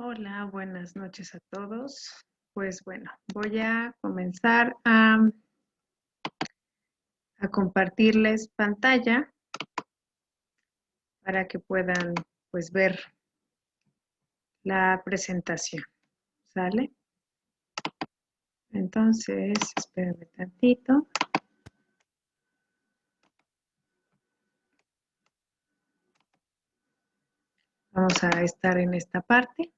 Hola, buenas noches a todos. Pues bueno, voy a comenzar a compartirles pantalla para que puedan pues ver la presentación. ¿Sale? Entonces, espérenme tantito. Vamos a estar en esta parte.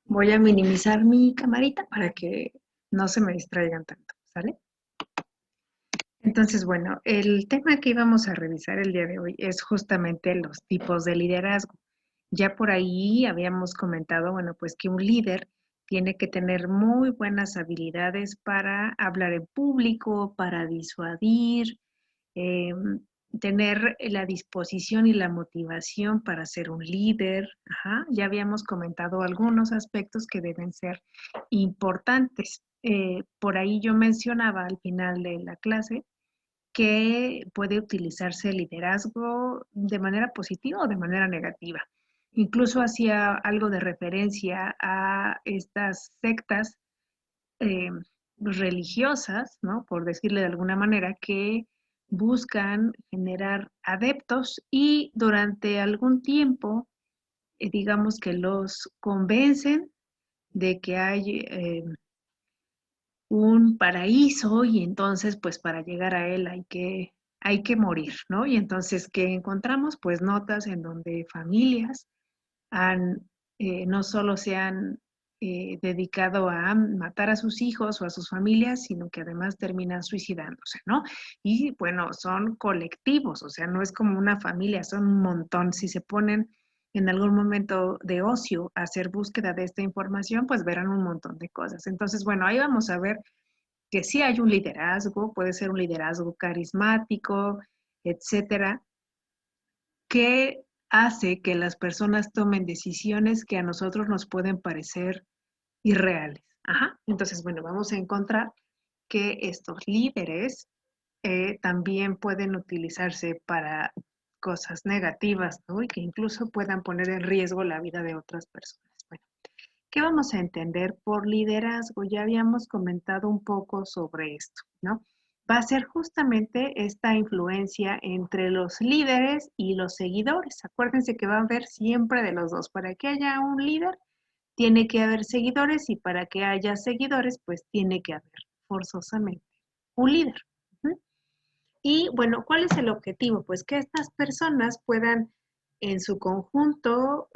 Voy a minimizar mi camarita para que no se me distraigan tanto. ¿Sale? Entonces, bueno, el tema que íbamos a revisar el día de hoy es justamente los tipos de liderazgo. Ya por ahí habíamos comentado, bueno, pues que un líder tiene que tener muy buenas habilidades para hablar en público, para disuadir, eh, tener la disposición y la motivación para ser un líder. Ajá, ya habíamos comentado algunos aspectos que deben ser importantes. Por ahí yo mencionaba al final de la clase que puede utilizarse el liderazgo de manera positiva o de manera negativa. Incluso hacía algo de referencia a estas sectas eh, religiosas, ¿no? Por decirle de alguna manera, que buscan generar adeptos y durante algún tiempo, digamos que los convencen de que hay un paraíso y entonces pues para llegar a él hay que morir, ¿no? Y entonces, ¿qué encontramos? Pues notas en donde familias han, no solo se han dedicado a matar a sus hijos o a sus familias, sino que además terminan suicidándose, ¿no? Y bueno, son colectivos, o sea, no es como una familia, son un montón. Si se ponen en algún momento de ocio a hacer búsqueda de esta información, pues verán un montón de cosas. Entonces, bueno, ahí vamos a ver que sí hay un liderazgo, puede ser un liderazgo carismático, etcétera, que hace que las personas tomen decisiones que a nosotros nos pueden parecer irreales. Ajá. Entonces, bueno, vamos a encontrar que estos líderes también pueden utilizarse para cosas negativas, ¿no? Y que incluso puedan poner en riesgo la vida de otras personas. Bueno, ¿qué vamos a entender por liderazgo? Ya habíamos comentado un poco sobre esto, ¿no? Va a ser justamente esta influencia entre los líderes y los seguidores. Acuérdense que va a haber siempre de los dos. Para que haya un líder, tiene que haber seguidores y para que haya seguidores, pues tiene que haber forzosamente un líder. Y bueno, ¿cuál es el objetivo? Pues que estas personas puedan en su conjunto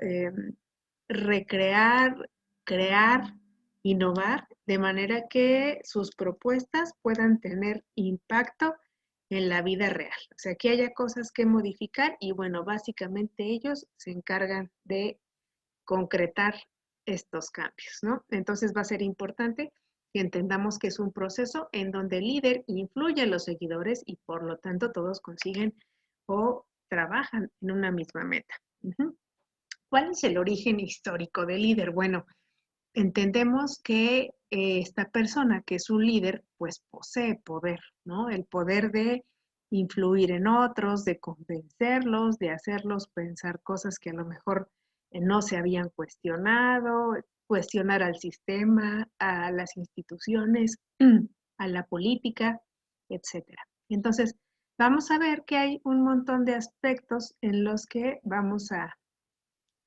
recrear, crear, innovar, de manera que sus propuestas puedan tener impacto en la vida real. O sea, que haya cosas que modificar y bueno, básicamente ellos se encargan de concretar estos cambios, ¿no? Entonces va a ser importante que entendamos que es un proceso en donde el líder influye en los seguidores y por lo tanto todos consiguen o trabajan en una misma meta. ¿Cuál es el origen histórico del líder? Bueno, entendemos que esta persona que es un líder, pues posee poder, ¿no? El poder de influir en otros, de convencerlos, de hacerlos pensar cosas que a lo mejor no se habían cuestionado, cuestionar al sistema, a las instituciones, a la política, etcétera. Entonces, vamos a ver que hay un montón de aspectos en los que vamos a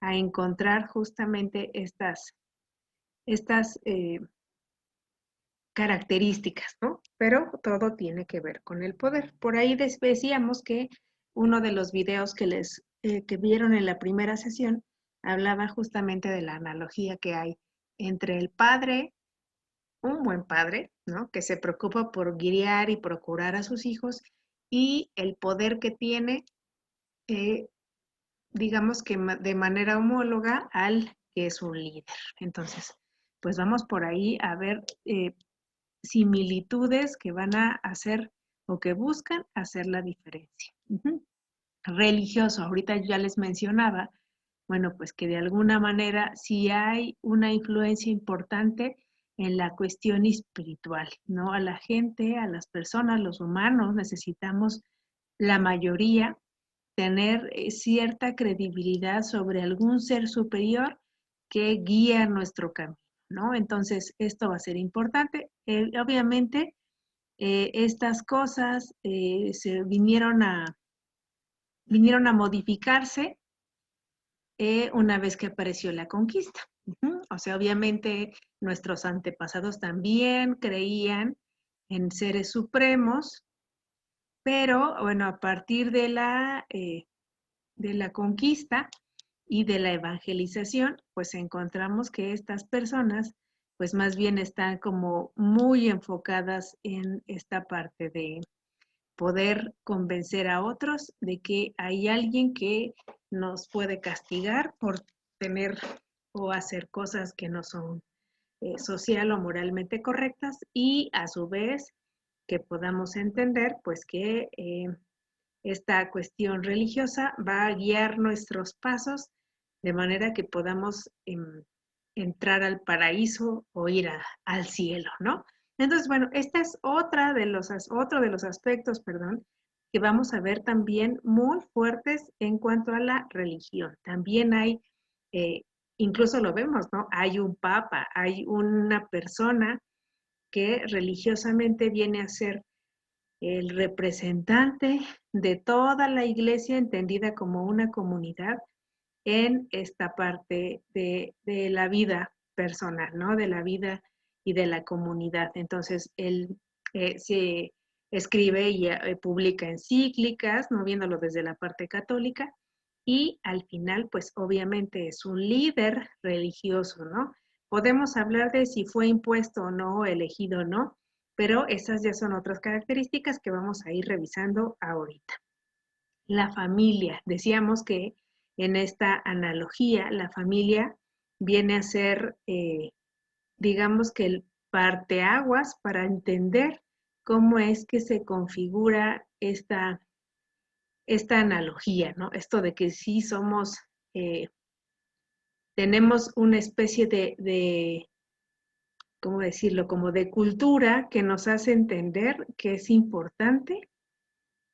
encontrar justamente estas características, ¿no? Pero todo tiene que ver con el poder. Por ahí decíamos que uno de los videos que vieron en la primera sesión hablaba justamente de la analogía que hay entre el padre, un buen padre, ¿no? Que se preocupa por guiar y procurar a sus hijos y el poder que tiene, eh, digamos que de manera homóloga al que es un líder. Entonces, pues vamos por ahí a ver similitudes que van a hacer o que buscan hacer la diferencia. Religioso, ahorita ya les mencionaba, bueno, pues que de alguna manera sí hay una influencia importante en la cuestión espiritual, ¿no? A la gente, a las personas, los humanos, necesitamos la mayoría tener cierta credibilidad sobre algún ser superior que guía nuestro camino, ¿no? Entonces, esto va a ser importante. Obviamente, estas cosas se vinieron a modificarse una vez que apareció la conquista. O sea, obviamente nuestros antepasados también creían en seres supremos, pero bueno, a partir de la conquista y de la evangelización, pues encontramos que estas personas, pues más bien están como muy enfocadas en esta parte de poder convencer a otros de que hay alguien que nos puede castigar por tener o hacer cosas que no son social o moralmente correctas, y a su vez que podamos entender pues que esta cuestión religiosa va a guiar nuestros pasos de manera que podamos entrar al paraíso o ir al cielo, ¿no? Entonces, bueno, esta es otro de los aspectos, perdón, que vamos a ver también muy fuertes en cuanto a la religión. También hay, eh, incluso lo vemos, ¿no? Hay un papa, hay una persona que religiosamente viene a ser el representante de toda la iglesia entendida como una comunidad en esta parte de la vida personal, ¿no? De la vida y de la comunidad. Entonces, él se escribe y publica encíclicas, no viéndolo desde la parte católica, y al final, pues obviamente es un líder religioso, ¿no? Podemos hablar de si fue impuesto o no, elegido o no, pero esas ya son otras características que vamos a ir revisando ahorita. La familia, decíamos que en esta analogía, la familia viene a ser, digamos que el parteaguas para entender cómo es que se configura esta analogía, ¿no? Esto de que sí somos, tenemos una especie de, ¿cómo decirlo? Como de cultura que nos hace entender que es importante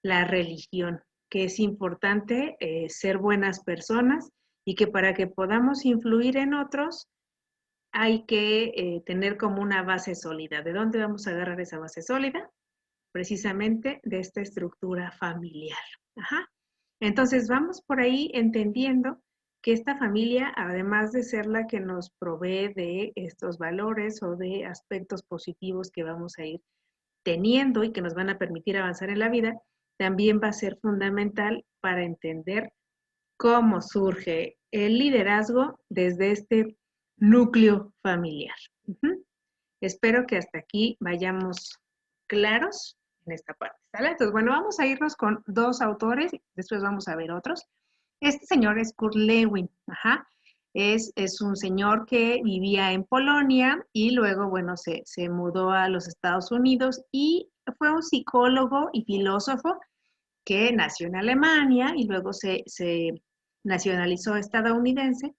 la religión, que es importante ser buenas personas y que para que podamos influir en otros hay que tener como una base sólida. ¿De dónde vamos a agarrar esa base sólida? Precisamente de esta estructura familiar. Ajá. Entonces vamos por ahí entendiendo que esta familia, además de ser la que nos provee de estos valores o de aspectos positivos que vamos a ir teniendo y que nos van a permitir avanzar en la vida, también va a ser fundamental para entender cómo surge el liderazgo desde este núcleo familiar. Espero que hasta aquí vayamos claros en esta parte, ¿sale? Entonces, bueno, vamos a irnos con dos autores, después vamos a ver otros. Este señor es Kurt Lewin, ajá. Es un señor que vivía en Polonia y luego, bueno, se mudó a los Estados Unidos y fue un psicólogo y filósofo que nació en Alemania y luego se nacionalizó estadounidense.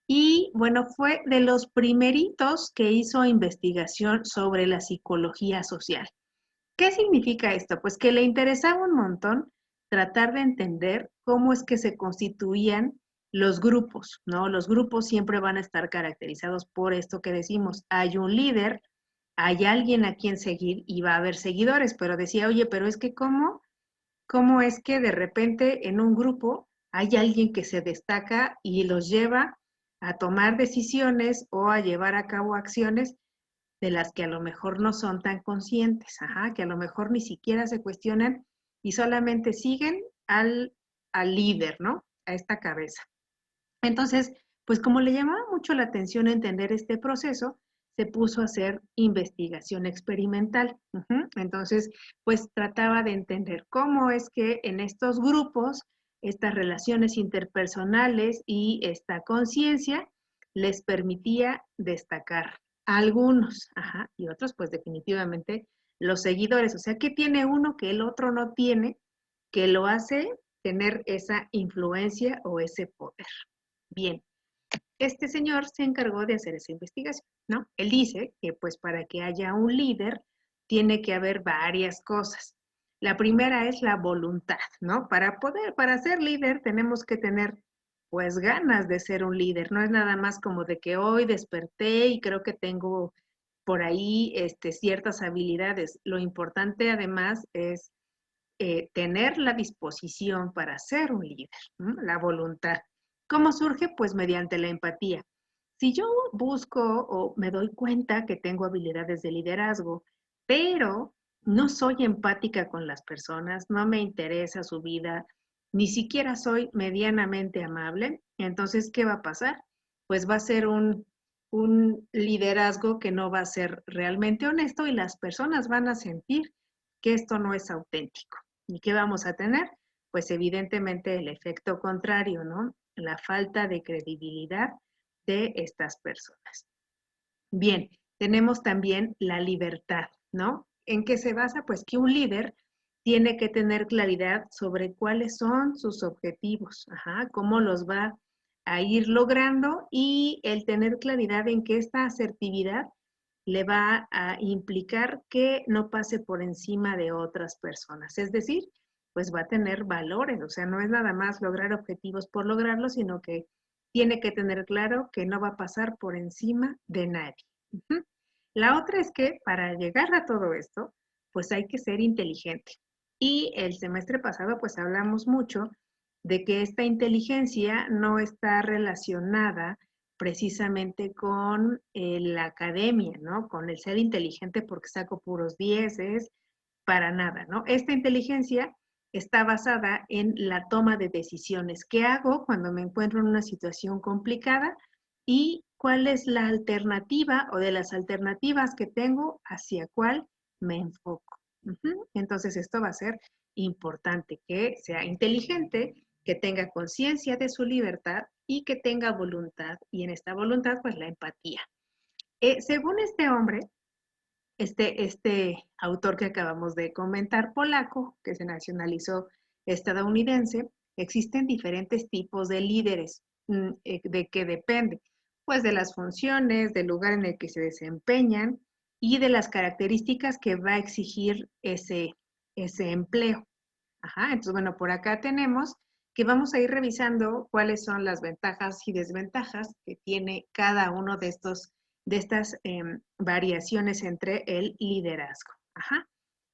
Y bueno, fue de los primeritos que hizo investigación sobre la psicología social. ¿Qué significa esto? Pues que le interesaba un montón tratar de entender cómo es que se constituían los grupos, ¿no? Los grupos siempre van a estar caracterizados por esto que decimos, hay un líder, hay alguien a quien seguir y va a haber seguidores, pero decía, oye, pero es que ¿cómo es que de repente en un grupo hay alguien que se destaca y los lleva a tomar decisiones o a llevar a cabo acciones de las que a lo mejor no son tan conscientes, ajá, que a lo mejor ni siquiera se cuestionan y solamente siguen al líder, ¿no? A esta cabeza. Entonces, pues como le llamaba mucho la atención entender este proceso, se puso a hacer investigación experimental. Entonces, pues trataba de entender cómo es que en estos grupos, estas relaciones interpersonales y esta conciencia les permitía destacar a algunos, ajá, y otros, pues definitivamente los seguidores. O sea, ¿qué tiene uno que el otro no tiene que lo hace tener esa influencia o ese poder? Bien, este señor se encargó de hacer esa investigación, ¿no? Él dice que pues para que haya un líder tiene que haber varias cosas. La primera es la voluntad, ¿no? Para ser líder tenemos que tener pues ganas de ser un líder. No es nada más como de que hoy desperté y creo que tengo por ahí ciertas habilidades. Lo importante además es tener la disposición para ser un líder, ¿no? La voluntad. ¿Cómo surge? Pues mediante la empatía. Si yo busco o me doy cuenta que tengo habilidades de liderazgo, pero no soy empática con las personas, no me interesa su vida, ni siquiera soy medianamente amable, entonces, ¿qué va a pasar? Pues va a ser un liderazgo que no va a ser realmente honesto y las personas van a sentir que esto no es auténtico. ¿Y qué vamos a tener? Pues evidentemente el efecto contrario, ¿no? La falta de credibilidad de estas personas. Bien, tenemos también la libertad, ¿no? ¿En qué se basa? Pues que un líder tiene que tener claridad sobre cuáles son sus objetivos, ajá, cómo los va a ir logrando y el tener claridad en que esta asertividad le va a implicar que no pase por encima de otras personas. Es decir, pues va a tener valores, o sea, no es nada más lograr objetivos por lograrlos, sino que tiene que tener claro que no va a pasar por encima de nadie. Ujú. La otra es que para llegar a todo esto, pues hay que ser inteligente. Y el semestre pasado, pues hablamos mucho de que esta inteligencia no está relacionada precisamente con la academia, ¿no? Con el ser inteligente porque saco puros dieces, para nada, ¿no? Esta inteligencia está basada en la toma de decisiones. ¿Qué hago cuando me encuentro en una situación complicada? ¿Y cuál es la alternativa o de las alternativas que tengo hacia cuál me enfoco? Entonces esto va a ser importante, que sea inteligente, que tenga conciencia de su libertad y que tenga voluntad. Y en esta voluntad, pues la empatía. Según este hombre, este autor que acabamos de comentar, polaco, que se nacionalizó estadounidense, existen diferentes tipos de líderes. ¿De qué depende? Pues de las funciones, del lugar en el que se desempeñan y de las características que va a exigir ese empleo. Ajá, entonces, bueno, por acá tenemos que vamos a ir revisando cuáles son las ventajas y desventajas que tiene cada uno de estas variaciones entre el liderazgo. Ajá.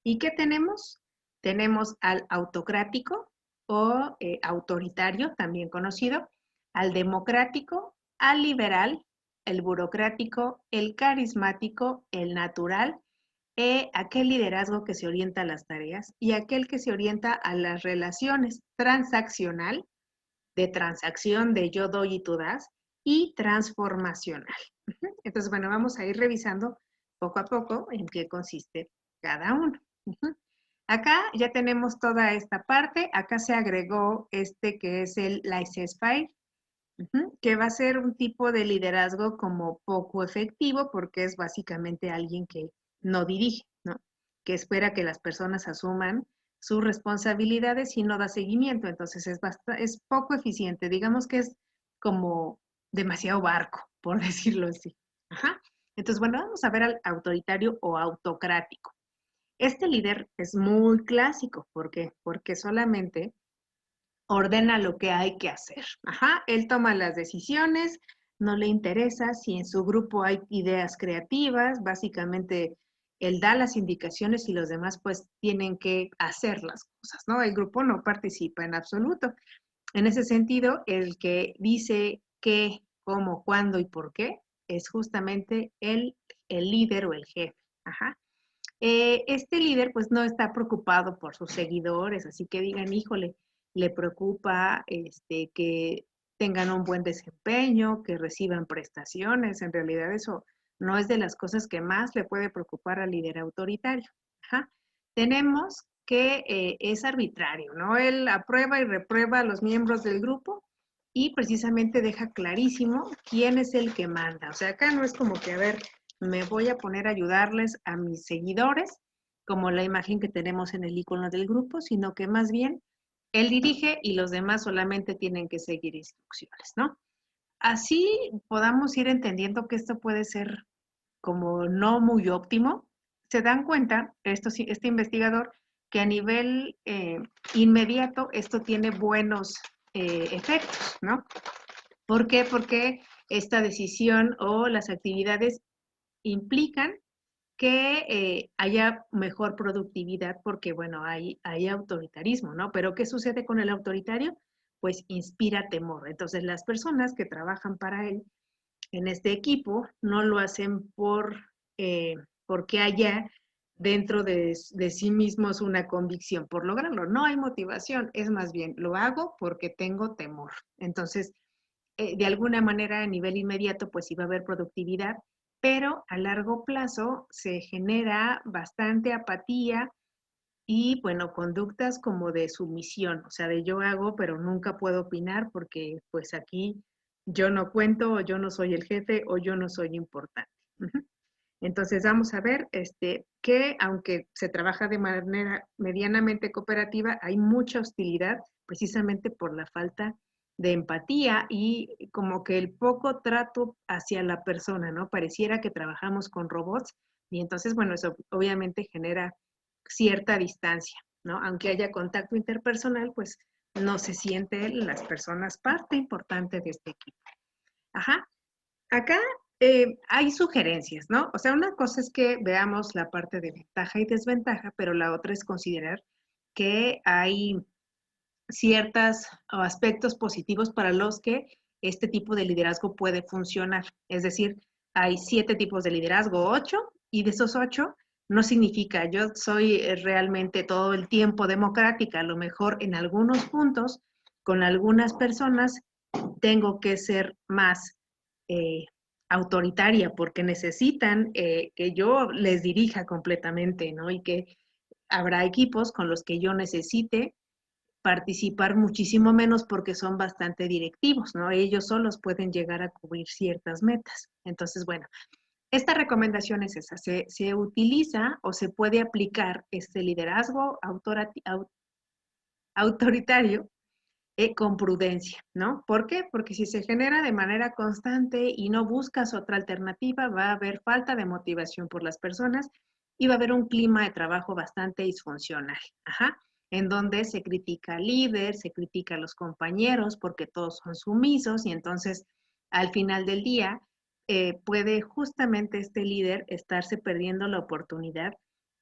¿Y qué tenemos? Tenemos al autocrático o autoritario, también conocido, al democrático, al liberal, el burocrático, el carismático, el natural, aquel liderazgo que se orienta a las tareas y aquel que se orienta a las relaciones, transaccional, de transacción de yo doy y tú das, y transformacional. Entonces, bueno, vamos a ir revisando poco a poco en qué consiste cada uno. Acá ya tenemos toda esta parte, acá se agregó que es el laissez-faire, que va a ser un tipo de liderazgo como poco efectivo porque es básicamente alguien que no dirige, ¿no? Que espera que las personas asuman sus responsabilidades y no da seguimiento. Entonces es poco eficiente. Digamos que es como demasiado barco, por decirlo así. Ajá. Entonces, bueno, vamos a ver al autoritario o autocrático. Este líder es muy clásico. ¿Por qué? Porque solamente ordena lo que hay que hacer. Ajá, él toma las decisiones, no le interesa si en su grupo hay ideas creativas, básicamente él da las indicaciones y los demás pues tienen que hacer las cosas, ¿no? El grupo no participa en absoluto. En ese sentido, el que dice qué, cómo, cuándo y por qué es justamente el líder o el jefe. Ajá. Este líder pues no está preocupado por sus seguidores, así que digan, híjole, le preocupa que tengan un buen desempeño, que reciban prestaciones. En realidad eso no es de las cosas que más le puede preocupar al líder autoritario. Ajá. Tenemos que es arbitrario, ¿no? Él aprueba y reprueba a los miembros del grupo y precisamente deja clarísimo quién es el que manda. O sea, acá no es como que, a ver, me voy a poner a ayudarles a mis seguidores, como la imagen que tenemos en el icono del grupo, sino que más bien él dirige y los demás solamente tienen que seguir instrucciones, ¿no? Así podamos ir entendiendo que esto puede ser como no muy óptimo. Se dan cuenta, este investigador, que a nivel inmediato esto tiene buenos efectos, ¿no? ¿Por qué? Porque esta decisión o las actividades implican que haya mejor productividad porque, bueno, hay autoritarismo, ¿no? Pero ¿qué sucede con el autoritario? Pues inspira temor. Entonces, las personas que trabajan para él en este equipo no lo hacen porque haya dentro de sí mismos una convicción por lograrlo. No hay motivación, es más bien, lo hago porque tengo temor. Entonces, de alguna manera a nivel inmediato pues iba a haber productividad, pero a largo plazo se genera bastante apatía y bueno, conductas como de sumisión, o sea, de yo hago pero nunca puedo opinar porque pues aquí yo no cuento o yo no soy el jefe o yo no soy importante. Ujú. Entonces vamos a ver que aunque se trabaja de manera medianamente cooperativa, hay mucha hostilidad precisamente por la falta de empatía y como que el poco trato hacia la persona, ¿no? Pareciera que trabajamos con robots y entonces, bueno, eso obviamente genera cierta distancia, ¿no? Aunque haya contacto interpersonal, pues no se sienten las personas parte importante de este equipo. Ajá. Acá hay sugerencias, ¿no? O sea, una cosa es que veamos la parte de ventaja y desventaja, pero la otra es considerar que hay ciertos aspectos positivos para los que este tipo de liderazgo puede funcionar. Es decir, hay 7 tipos de liderazgo, 8, y de esos 8 no significa yo soy realmente todo el tiempo democrática. A lo mejor en algunos puntos, con algunas personas, tengo que ser más eh, autoritaria porque necesitan que yo les dirija completamente, ¿no? Y que habrá equipos con los que yo necesite participar muchísimo menos porque son bastante directivos, ¿no? Ellos solos pueden llegar a cubrir ciertas metas. Entonces, bueno, esta recomendación es esa, se utiliza o se puede aplicar este liderazgo autoritario con prudencia, ¿no? ¿Por qué? Porque si se genera de manera constante y no buscas otra alternativa, va a haber falta de motivación por las personas y va a haber un clima de trabajo bastante disfuncional, ajá, en donde se critica al líder, se critica a los compañeros porque todos son sumisos y entonces al final del día puede justamente este líder estarse perdiendo la oportunidad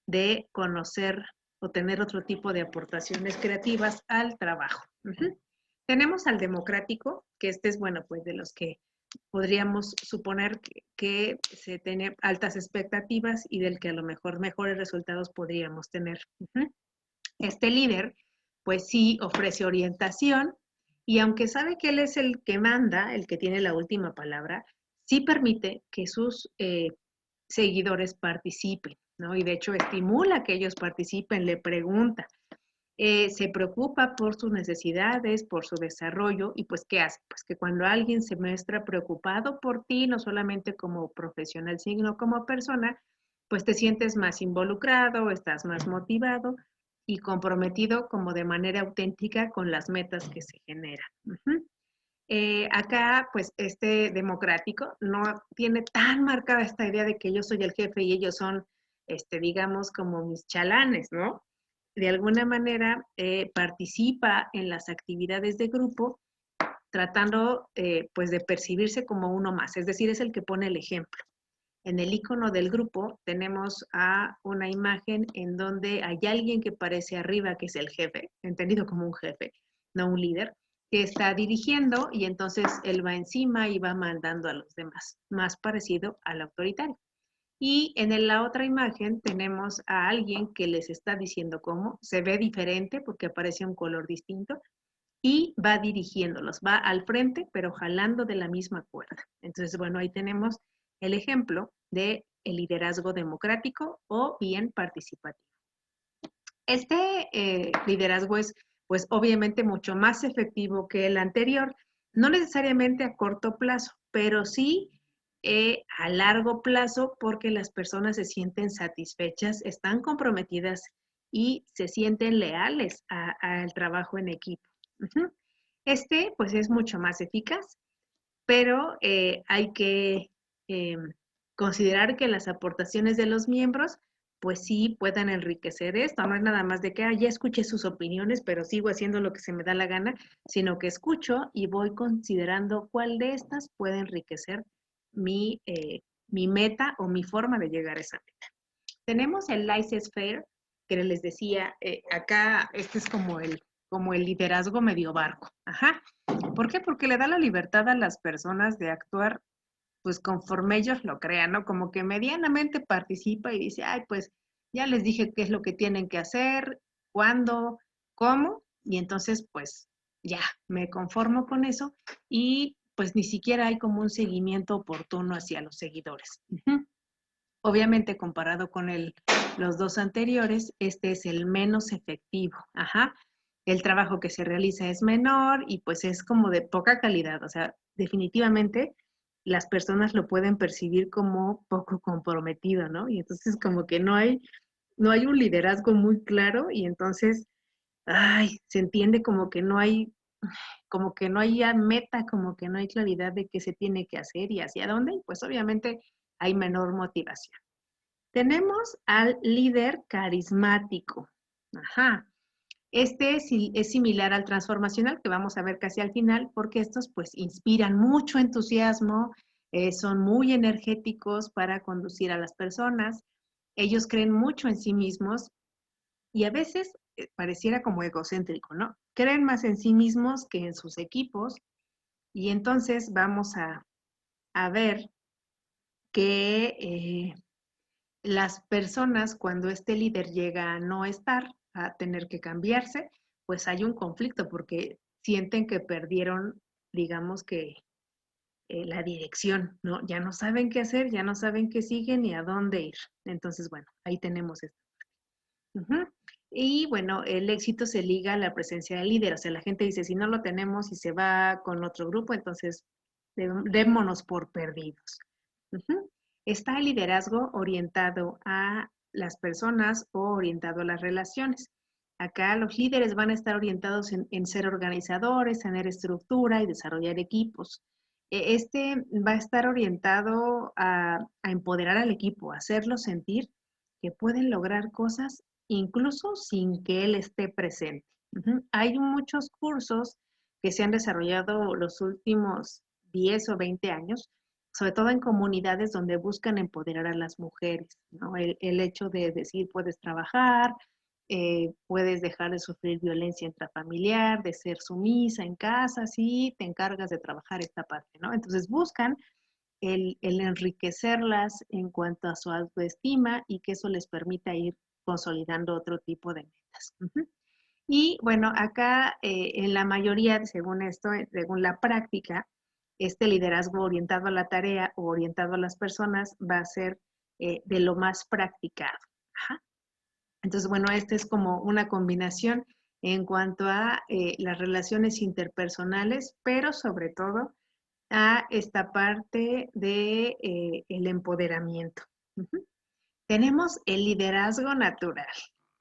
de conocer o tener otro tipo de aportaciones creativas al trabajo. Uh-huh. Tenemos al democrático, que este es, bueno, pues de los que podríamos suponer que se tiene altas expectativas y del que a lo mejor mejores resultados podríamos tener. Uh-huh. Este líder, pues sí ofrece orientación y aunque sabe que él es el que manda, el que tiene la última palabra, sí permite que sus seguidores participen, ¿no? Y de hecho estimula que ellos participen, le pregunta, se preocupa por sus necesidades, por su desarrollo y pues ¿qué hace? Pues que cuando alguien se muestra preocupado por ti, no solamente como profesional, sino como persona, pues te sientes más involucrado, estás más motivado y comprometido como de manera auténtica con las metas que se generan. Uh-huh. Acá, pues, este democrático no tiene tan marcada esta idea de que yo soy el jefe y ellos son, digamos, como mis chalanes, ¿no? De alguna manera participa en las actividades de grupo tratando, pues, de percibirse como uno más, es decir, es el que pone el ejemplo. En el icono del grupo tenemos a una imagen en donde hay alguien que parece arriba, que es el jefe, entendido como un jefe, no un líder, que está dirigiendo y entonces él va encima y va mandando a los demás, más parecido al autoritario. Y en la otra imagen tenemos a alguien que les está diciendo cómo, se ve diferente porque aparece un color distinto y va dirigiéndolos, va al frente, pero jalando de la misma cuerda. Entonces, bueno, ahí tenemos el ejemplo de el liderazgo democrático o bien participativo. Este liderazgo es, pues, obviamente mucho más efectivo que el anterior, no necesariamente a corto plazo, pero sí a largo plazo porque las personas se sienten satisfechas, están comprometidas y se sienten leales al trabajo en equipo. Uh-huh. Este, pues, es mucho más eficaz, pero hay que eh, considerar que las aportaciones de los miembros pues sí puedan enriquecer esto. No es nada más de que ya escuché sus opiniones, pero sigo haciendo lo que se me da la gana, sino que escucho y voy considerando cuál de estas puede enriquecer mi meta o mi forma de llegar a esa meta. Tenemos el laissez-faire, que les decía, acá este es como el liderazgo medio barco. Ajá. ¿Por qué? Porque le da la libertad a las personas de actuar pues conforme ellos lo crean, ¿no? Como que medianamente participa y dice, ay, pues ya les dije qué es lo que tienen que hacer, cuándo, cómo, y entonces pues ya me conformo con eso y pues ni siquiera hay como un seguimiento oportuno hacia los seguidores. Uh-huh. Obviamente comparado con los dos anteriores, este es el menos efectivo. Ajá. El trabajo que se realiza es menor y pues es como de poca calidad. O sea, definitivamente las personas lo pueden percibir como poco comprometido, ¿no? Y entonces como que no hay un liderazgo muy claro y entonces, ay, se entiende como que no hay ya meta, como que no hay claridad de qué se tiene que hacer y hacia dónde, y pues obviamente hay menor motivación. Tenemos al líder carismático. Ajá. Este es similar al transformacional que vamos a ver casi al final, porque estos pues inspiran mucho entusiasmo, son muy energéticos para conducir a las personas, ellos creen mucho en sí mismos y a veces pareciera como egocéntrico, ¿no? Creen más en sí mismos que en sus equipos y entonces vamos a ver que las personas, cuando este líder llega a no estar, a tener que cambiarse, pues hay un conflicto porque sienten que perdieron, digamos que la dirección, ¿no? Ya no saben qué hacer, ya no saben qué siguen ni a dónde ir. Entonces, bueno, ahí tenemos esto. Uh-huh. Y bueno, el éxito se liga a la presencia del líder. O sea, la gente dice, si no lo tenemos y se va con otro grupo, entonces démonos por perdidos. Uh-huh. Está el liderazgo orientado a las personas o orientado a las relaciones. Acá los líderes van a estar orientados en ser organizadores, tener estructura y desarrollar equipos. Este va a estar orientado a empoderar al equipo, a hacerlo sentir que pueden lograr cosas incluso sin que él esté presente. Uh-huh. Hay muchos cursos que se han desarrollado los últimos 10 o 20 años, sobre todo en comunidades donde buscan empoderar a las mujeres, ¿no? El hecho de decir, puedes trabajar, puedes dejar de sufrir violencia intrafamiliar, de ser sumisa en casa, sí, te encargas de trabajar esta parte, ¿no? Entonces buscan el enriquecerlas en cuanto a su autoestima y que eso les permita ir consolidando otro tipo de metas. Uh-huh. Y bueno, acá en la mayoría, según esto, según la práctica, este liderazgo orientado a la tarea o orientado a las personas va a ser de lo más practicado. Ajá. Entonces, bueno, esta es como una combinación en cuanto a las relaciones interpersonales, pero sobre todo a esta parte de el empoderamiento. Uh-huh. Tenemos el liderazgo natural.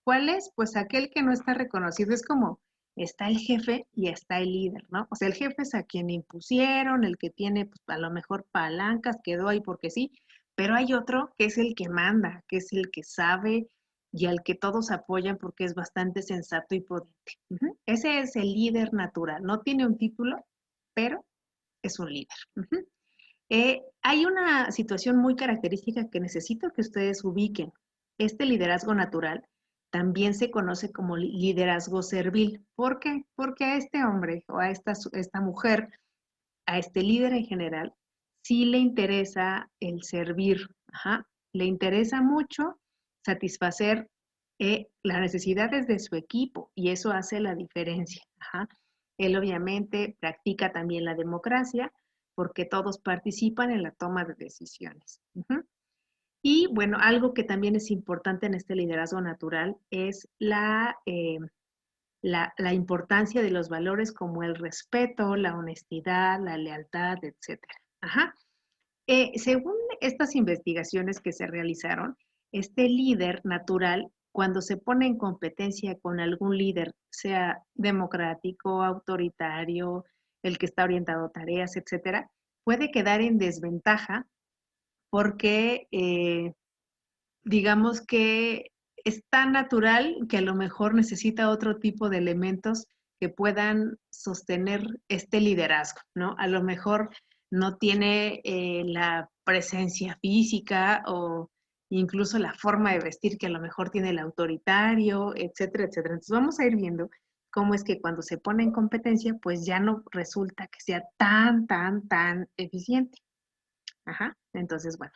¿Cuál es? Pues aquel que no está reconocido. Es como está el jefe y está el líder, ¿no? O sea, el jefe es a quien impusieron, el que tiene pues, a lo mejor palancas, quedó ahí porque sí, pero hay otro que es el que manda, que es el que sabe y al que todos apoyan porque es bastante sensato y prudente. Uh-huh. Ese es el líder natural. No tiene un título, pero es un líder. Uh-huh. Hay una situación muy característica que necesito que ustedes ubiquen. Este liderazgo natural también se conoce como liderazgo servil. ¿Por qué? Porque a este hombre o a esta mujer, a este líder en general, sí le interesa el servir. Ajá. Le interesa mucho satisfacer las necesidades de su equipo y eso hace la diferencia. Ajá. Él obviamente practica también la democracia porque todos participan en la toma de decisiones. Uh-huh. Y bueno, algo que también es importante en este liderazgo natural es la importancia de los valores como el respeto, la honestidad, la lealtad, etcétera. Ajá. Según estas investigaciones que se realizaron, este líder natural, cuando se pone en competencia con algún líder, sea democrático, autoritario, el que está orientado a tareas, etcétera, puede quedar en desventaja porque digamos que es tan natural que a lo mejor necesita otro tipo de elementos que puedan sostener este liderazgo, ¿no? A lo mejor no tiene la presencia física o incluso la forma de vestir que a lo mejor tiene el autoritario, etcétera, etcétera. Entonces vamos a ir viendo cómo es que cuando se pone en competencia, pues ya no resulta que sea tan eficiente. Ajá. Entonces, bueno,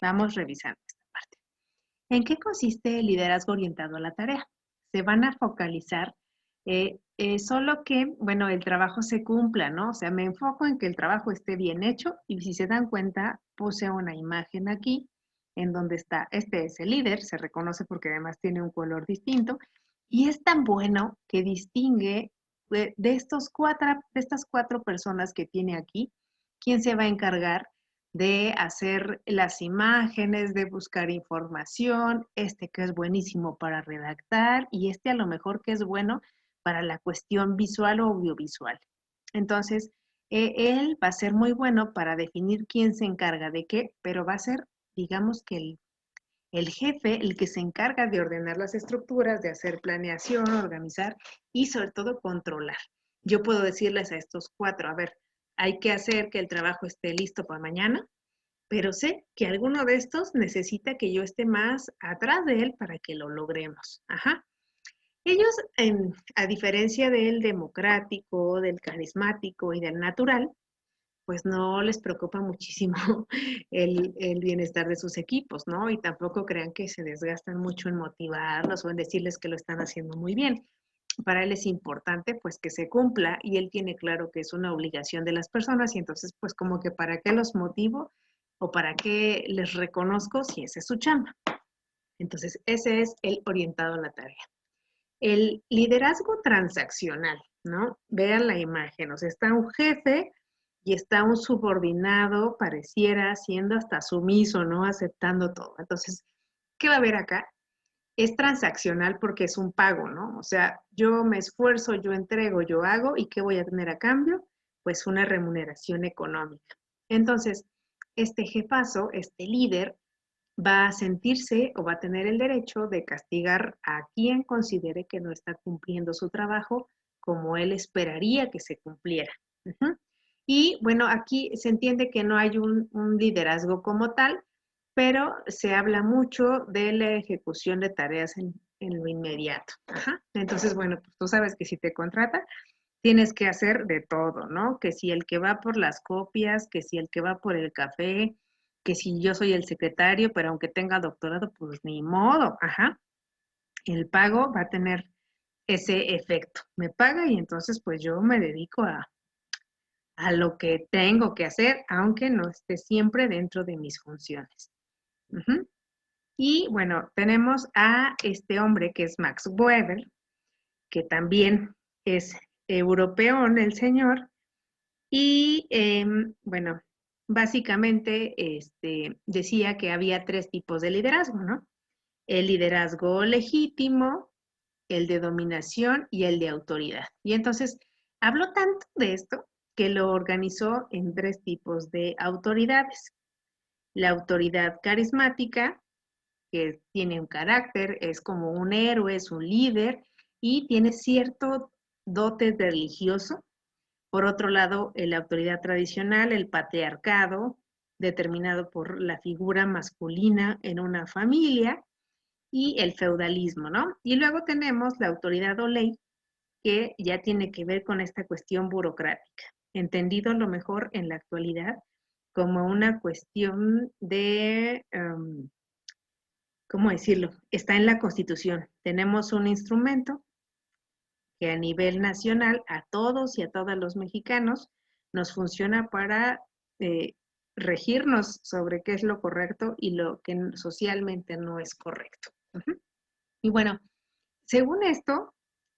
vamos revisando esta parte. ¿En qué consiste el liderazgo orientado a la tarea? Se van a focalizar solo que, bueno, el trabajo se cumpla, ¿no? O sea, me enfoco en que el trabajo esté bien hecho y si se dan cuenta, puse una imagen aquí en donde está, este es el líder, se reconoce porque además tiene un color distinto y es tan bueno que distingue de estas cuatro personas que tiene aquí, quién se va a encargar de hacer las imágenes, de buscar información, este que es buenísimo para redactar y este a lo mejor que es bueno para la cuestión visual o audiovisual. Entonces, él va a ser muy bueno para definir quién se encarga de qué, pero va a ser, digamos que el jefe, el que se encarga de ordenar las estructuras, de hacer planeación, organizar y sobre todo controlar. Yo puedo decirles a estos cuatro, a ver, hay que hacer que el trabajo esté listo para mañana, pero sé que alguno de estos necesita que yo esté más atrás de él para que lo logremos. Ajá. Ellos, a diferencia del democrático, del carismático y del natural, pues no les preocupa muchísimo el bienestar de sus equipos, ¿no? Y tampoco crean que se desgastan mucho en motivarlos o en decirles que lo están haciendo muy bien. Para él es importante pues que se cumpla y él tiene claro que es una obligación de las personas y entonces pues como que para qué los motivo o para qué les reconozco si esa es su chamba. Entonces ese es el orientado a la tarea. El liderazgo transaccional, ¿no? Vean la imagen, o sea, está un jefe y está un subordinado, pareciera siendo hasta sumiso, ¿no? Aceptando todo. Entonces, ¿qué va a haber acá? Es transaccional porque es un pago, ¿no? O sea, yo me esfuerzo, yo entrego, yo hago, ¿y qué voy a tener a cambio? Pues una remuneración económica. Entonces, este jefazo, este líder, va a sentirse o va a tener el derecho de castigar a quien considere que no está cumpliendo su trabajo como él esperaría que se cumpliera. Uh-huh. Y bueno, aquí se entiende que no hay un liderazgo como tal, pero se habla mucho de la ejecución de tareas en lo inmediato. Ajá. Entonces, bueno, pues tú sabes que si te contrata, tienes que hacer de todo, ¿no? Que si el que va por las copias, que si el que va por el café, que si yo soy el secretario, pero aunque tenga doctorado, pues ni modo, ajá. El pago va a tener ese efecto. Me paga y entonces pues yo me dedico a lo que tengo que hacer, aunque no esté siempre dentro de mis funciones. Uh-huh. Y bueno, tenemos a este hombre que es Max Weber, que también es europeón, el señor, y bueno, básicamente decía que había tres tipos de liderazgo, ¿no? El liderazgo legítimo, el de dominación y el de autoridad. Y entonces habló tanto de esto que lo organizó en tres tipos de autoridades. La autoridad carismática, que tiene un carácter, es como un héroe, es un líder y tiene cierto dote religioso. Por otro lado, la autoridad tradicional, el patriarcado, determinado por la figura masculina en una familia, y el feudalismo, ¿no? Y luego tenemos la autoridad o ley, que ya tiene que ver con esta cuestión burocrática, entendido a lo mejor en la actualidad como una cuestión de, ¿cómo decirlo? Está en la Constitución. Tenemos un instrumento que a nivel nacional a todos y a todas los mexicanos nos funciona para regirnos sobre qué es lo correcto y lo que socialmente no es correcto. Uh-huh. Y bueno, según esto,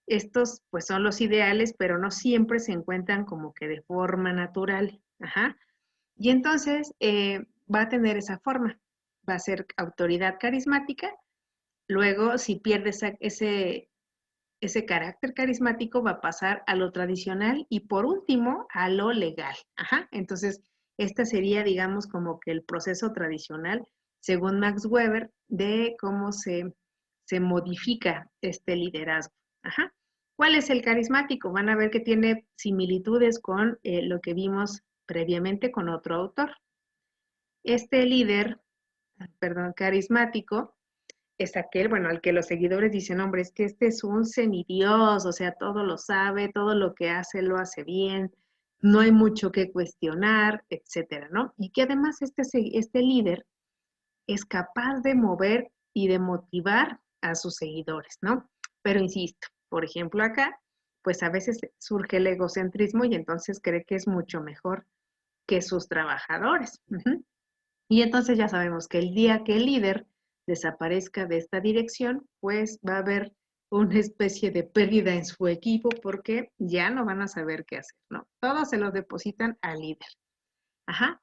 estos pues son los ideales, pero no siempre se encuentran como que de forma natural. Ajá. Y entonces va a tener esa forma, va a ser autoridad carismática, luego si pierdes ese carácter carismático va a pasar a lo tradicional y por último a lo legal. Ajá. Entonces, esta sería, digamos, como que el proceso tradicional según Max Weber, de cómo se modifica este liderazgo. Ajá. ¿Cuál es el carismático? Van a ver que tiene similitudes con lo que vimos previamente con otro autor. Este líder, perdón, carismático, es aquel, bueno, al que los seguidores dicen, hombre, es que este es un semidios, o sea, todo lo sabe, todo lo que hace lo hace bien, no hay mucho que cuestionar, etcétera, ¿no? Y que además este líder es capaz de mover y de motivar a sus seguidores, ¿no? Pero insisto, por ejemplo, acá, pues a veces surge el egocentrismo y entonces cree que es mucho mejor que sus trabajadores. Uh-huh. Y entonces ya sabemos que el día que el líder desaparezca de esta dirección, pues va a haber una especie de pérdida en su equipo porque ya no van a saber qué hacer, ¿no? Todos se lo depositan al líder. Ajá.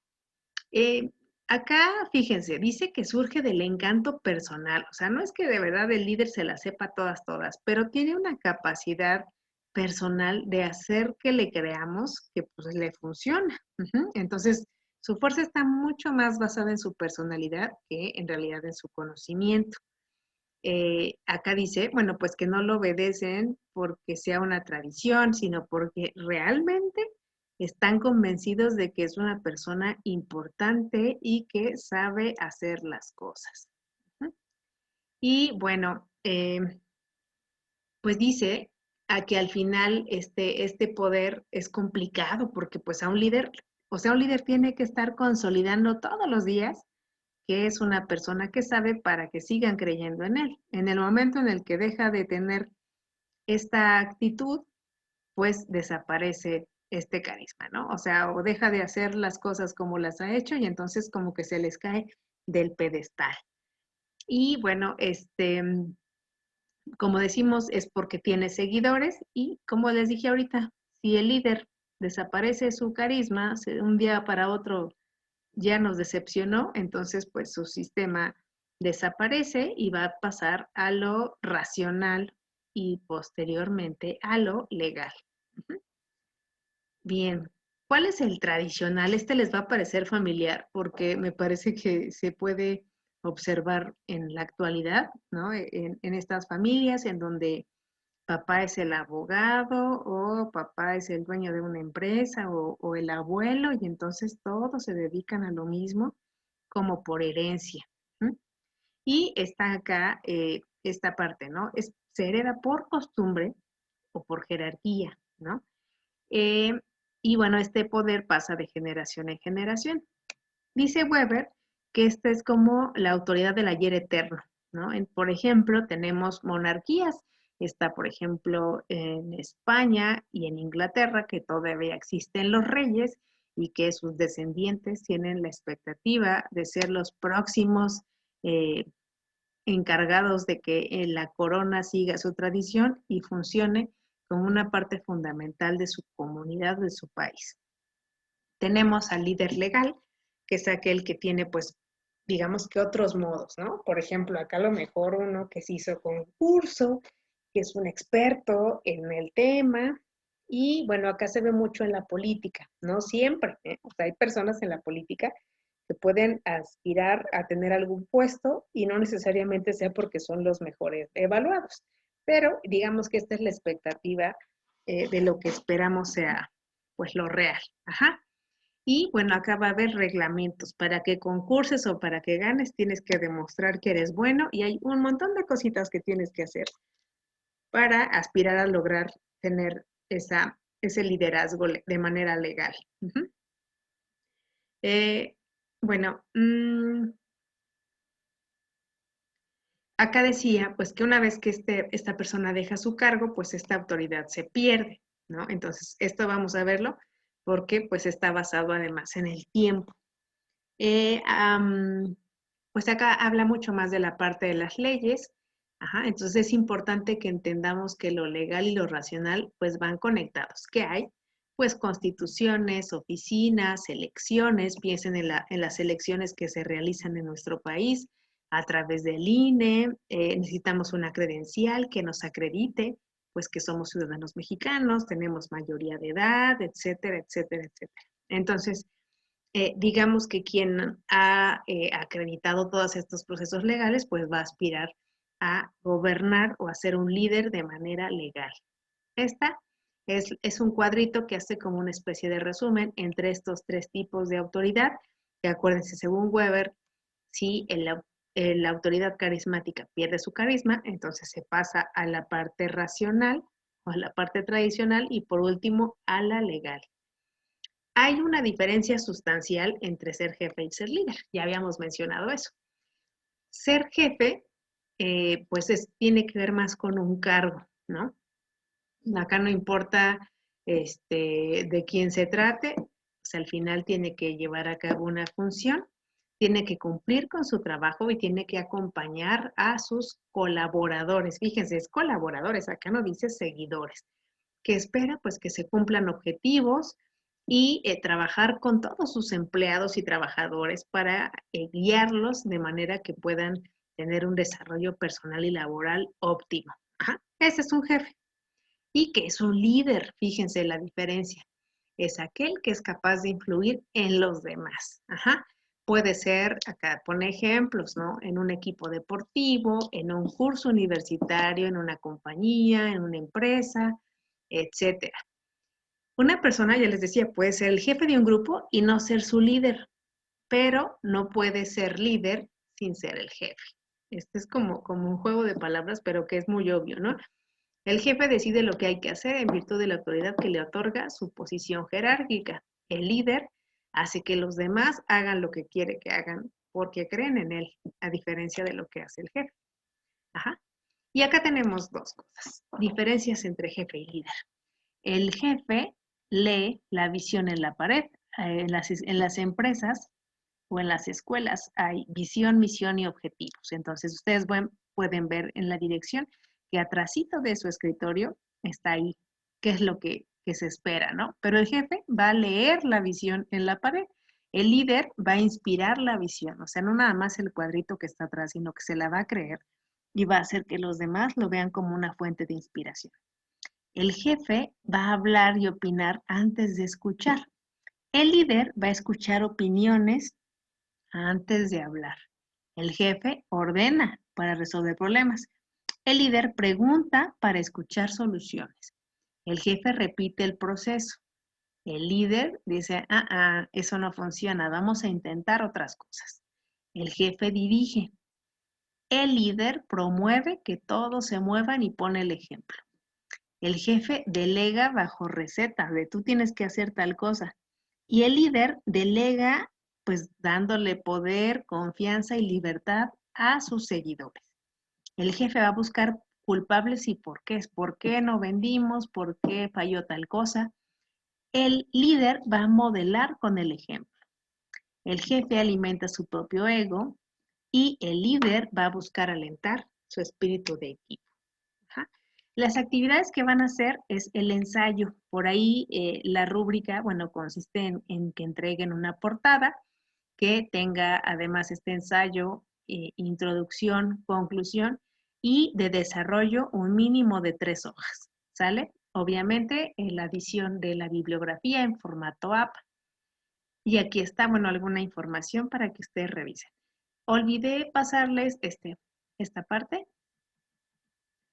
Eh, Acá, fíjense, dice que surge del encanto personal, o sea, no es que de verdad el líder se las sepa todas, pero tiene una capacidad personal de hacer que le creamos que pues le funciona. Ujú. Entonces, su fuerza está mucho más basada en su personalidad que en realidad en su conocimiento. Acá dice, bueno, pues que no lo obedecen porque sea una tradición, sino porque realmente están convencidos de que es una persona importante y que sabe hacer las cosas. Y bueno, pues dice a que al final este poder es complicado porque pues a un líder, o sea, un líder tiene que estar consolidando todos los días que es una persona que sabe para que sigan creyendo en él. En el momento en el que deja de tener esta actitud, pues desaparece este carisma, ¿no? O sea, o deja de hacer las cosas como las ha hecho y entonces como que se les cae del pedestal. Y bueno, como decimos, es porque tiene seguidores y como les dije ahorita, si el líder desaparece su carisma, un día para otro ya nos decepcionó, entonces pues su sistema desaparece y va a pasar a lo racional y posteriormente a lo legal. Ujú. Bien, ¿cuál es el tradicional? Este les va a parecer familiar porque me parece que se puede observar en la actualidad, ¿no? En estas familias en donde papá es el abogado o papá es el dueño de una empresa o el abuelo y entonces todos se dedican a lo mismo como por herencia. ¿Mm? Y está acá esta parte, ¿no? Se hereda por costumbre o por jerarquía, ¿no? Eh, y bueno, este poder pasa de generación en generación. Dice Weber que esta es como la autoridad del ayer eterno, ¿no? Por ejemplo, tenemos monarquías. Está, por ejemplo, en España y en Inglaterra, que todavía existen los reyes y que sus descendientes tienen la expectativa de ser los próximos eh, encargados de que la corona siga su tradición y funcione como una parte fundamental de su comunidad, de su país. Tenemos al líder legal, que es aquel que tiene, pues, digamos que otros modos, ¿no? Por ejemplo, acá a lo mejor uno que se hizo concurso, que es un experto en el tema, y bueno, acá se ve mucho en la política, no siempre, ¿eh? O sea, hay personas en la política que pueden aspirar a tener algún puesto y no necesariamente sea porque son los mejores evaluados, pero digamos que esta es la expectativa de lo que esperamos sea, pues, lo real. Ajá. Y bueno, acá va a haber reglamentos. Para que concurses o para que ganes, tienes que demostrar que eres bueno y hay un montón de cositas que tienes que hacer para aspirar a lograr tener ese liderazgo de manera legal. Uh-huh. Eh, bueno, acá decía pues que una vez que esta persona deja su cargo, pues esta autoridad se pierde, ¿no? Entonces, esto vamos a verlo porque pues está basado además en el tiempo. Eh, um, pues acá habla mucho más de la parte de las leyes. Ajá, entonces es importante que entendamos que lo legal y lo racional pues van conectados. ¿Qué hay? Pues constituciones, oficinas, elecciones, piensen en las elecciones que se realizan en nuestro país a través del INE, necesitamos una credencial que nos acredite pues que somos ciudadanos mexicanos, tenemos mayoría de edad, etcétera, etcétera, etcétera. Entonces, digamos que quien ha acreditado todos estos procesos legales, pues va a aspirar a gobernar o a ser un líder de manera legal. Esta es un cuadrito que hace como una especie de resumen entre estos tres tipos de autoridad, que acuérdense, según Weber, si la autoridad carismática pierde su carisma, entonces se pasa a la parte racional o a la parte tradicional y por último a la legal. Hay una diferencia sustancial entre ser jefe y ser líder. Ya habíamos mencionado eso. Ser jefe, pues tiene que ver más con un cargo, ¿no? Acá no importa de quién se trate, pues al final tiene que llevar a cabo una función, tiene que cumplir con su trabajo y tiene que acompañar a sus colaboradores. Fíjense, es colaboradores, acá no dice seguidores, que espera pues que se cumplan objetivos y trabajar con todos sus empleados y trabajadores para guiarlos de manera que puedan tener un desarrollo personal y laboral óptimo. Ajá. Ese es un jefe. Y que es un líder, fíjense la diferencia. Es aquel que es capaz de influir en los demás. Ajá. Puede ser, acá pone ejemplos, ¿no? En un equipo deportivo, en un curso universitario, en una compañía, en una empresa, etcétera. Una persona, ya les decía, puede ser el jefe de un grupo y no ser su líder, pero no puede ser líder sin ser el jefe. Este es como un juego de palabras, pero que es muy obvio, ¿no? El jefe decide lo que hay que hacer en virtud de la autoridad que le otorga su posición jerárquica. El líder hace que los demás hagan lo que quiere que hagan porque creen en él, a diferencia de lo que hace el jefe. Ajá. Y acá tenemos dos cosas, diferencias entre jefe y líder. El jefe lee la visión en la pared. En las empresas o en las escuelas hay visión, misión y objetivos. Entonces ustedes pueden ver en la dirección que atrásito de su escritorio está ahí qué es lo que se espera, ¿no? Pero el jefe va a leer la visión en la pared. El líder va a inspirar la visión, o sea, no nada más el cuadrito que está atrás, sino que se la va a creer y va a hacer que los demás lo vean como una fuente de inspiración. El jefe va a hablar y opinar antes de escuchar. El líder va a escuchar opiniones antes de hablar. El jefe ordena para resolver problemas. El líder pregunta para escuchar soluciones. El jefe repite el proceso. El líder dice, eso no funciona, vamos a intentar otras cosas. El jefe dirige. El líder promueve que todos se muevan y pone el ejemplo. El jefe delega bajo receta de tú tienes que hacer tal cosa. Y el líder delega pues dándole poder, confianza y libertad a sus seguidores. El jefe va a buscar culpables y por qué. ¿Por qué no vendimos? ¿Por qué falló tal cosa? El líder va a modelar con el ejemplo. El jefe alimenta su propio ego y el líder va a buscar alentar su espíritu de equipo. Ajá. Las actividades que van a hacer es el ensayo. Por ahí la rúbrica, bueno, consiste en que entreguen una portada que tenga además este ensayo, introducción, conclusión y de desarrollo un mínimo de 3 hojas, ¿sale? Obviamente la adición de la bibliografía en formato app. Y aquí está, bueno, alguna información para que ustedes revisen. Olvidé pasarles esta parte,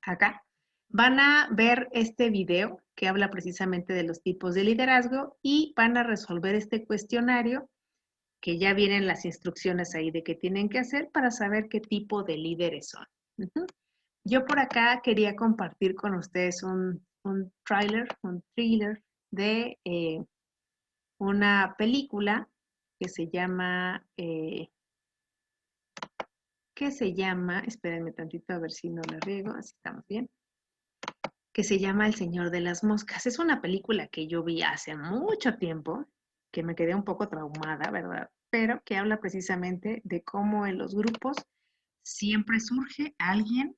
acá. Van a ver este video que habla precisamente de los tipos de liderazgo y van a resolver este cuestionario que ya vienen las instrucciones ahí de qué tienen que hacer para saber qué tipo de líderes son. Yo por acá quería compartir con ustedes un thriller de una película que se llama, espérenme tantito a ver si no la riego, así estamos bien, que se llama El Señor de las Moscas. Es una película que yo vi hace mucho tiempo, que me quedé un poco traumada, ¿verdad? Pero que habla precisamente de cómo en los grupos siempre surge alguien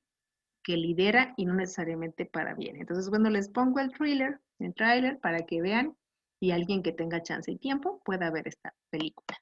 que lidera y no necesariamente para bien. Entonces, bueno, les pongo el tráiler para que vean y alguien que tenga chance y tiempo pueda ver esta película.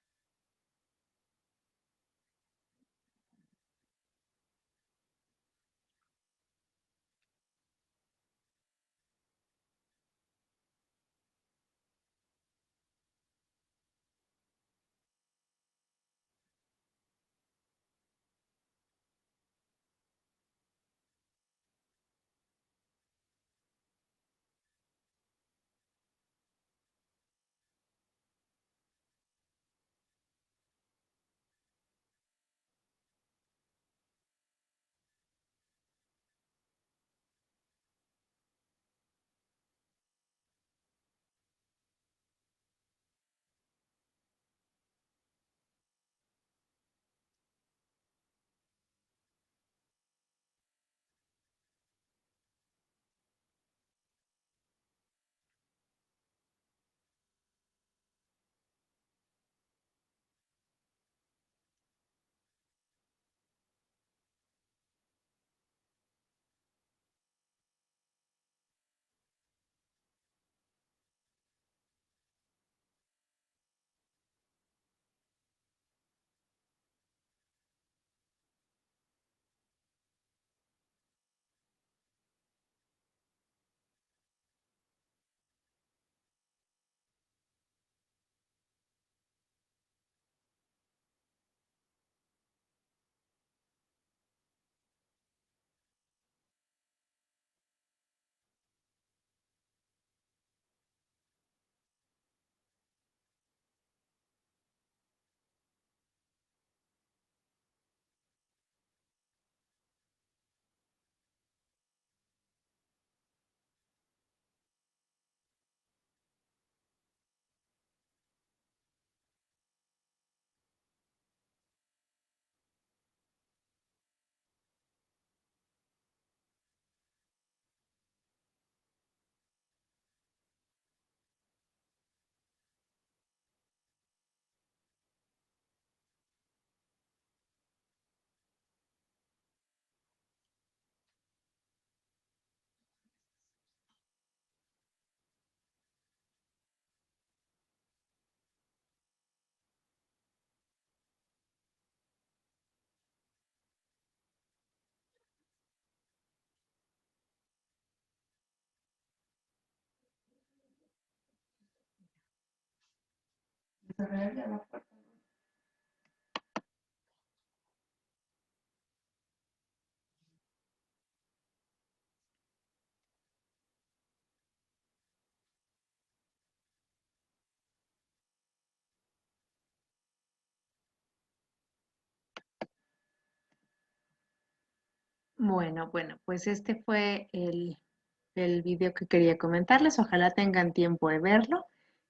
Bueno, pues este fue el video que quería comentarles. Ojalá tengan tiempo de verlo.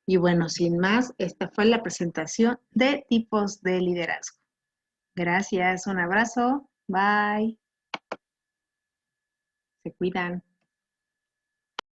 Y bueno, sin más, esta fue la presentación de tipos de liderazgo. Gracias, un abrazo, bye, se cuidan.